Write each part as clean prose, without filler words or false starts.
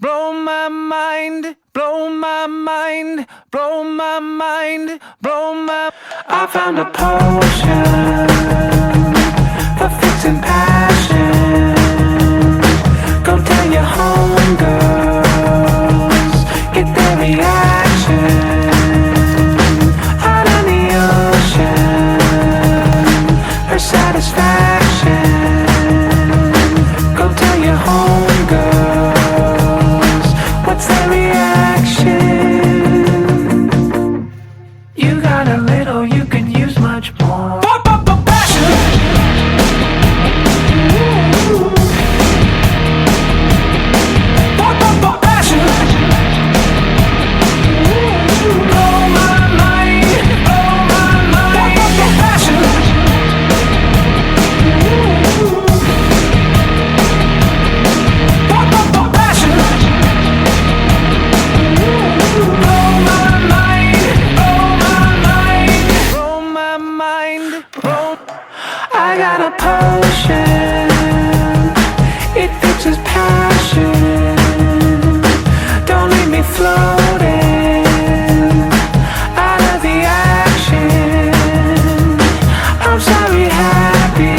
blow my mind, blow my mind, blow my mind, blow my. I found a potion for fixing passion. Go tell your homegirls, get their reaction. Out on the ocean, her satisfaction. Go tell your homegirls, what's their reaction? You got a little, you can use much more. Passion. Passion. Blow my mind, blow my mind. Passion. Passion. Blow my mind, blow my mind, blow my mind, blow. I got a potion, it fixes passion. Don't leave me floating out of the action. I'm sorry, happy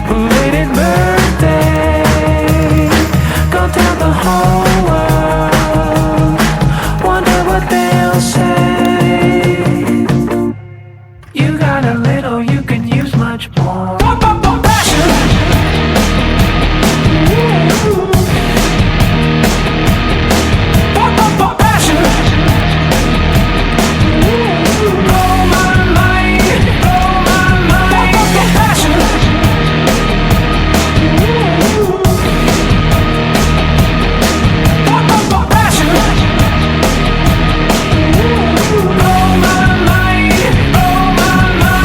belated birthday. Go tell the whole world, wonder what they'll say. You got a little, you can use much more. Passion. Passion. Blow my mind, blow my mind. Passion. Passion. Blow my mind, blow my mind.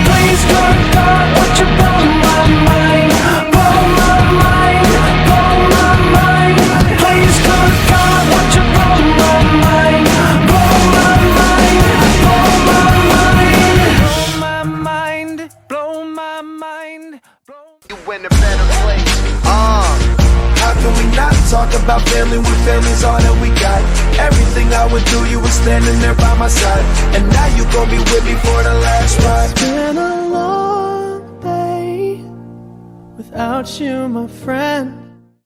Please, good God, would you blow my mind? Blow my mind, blow my mind. Please, good God, would you blow my mind? Blow my mind, blow my mind. Blow my mind, blow. You in a better place. How can we not talk about family when family's all that we got? Everything I would do, you were standing there by my side. And now you gon' be with me for the last ride. It's been a long day without you, my friend.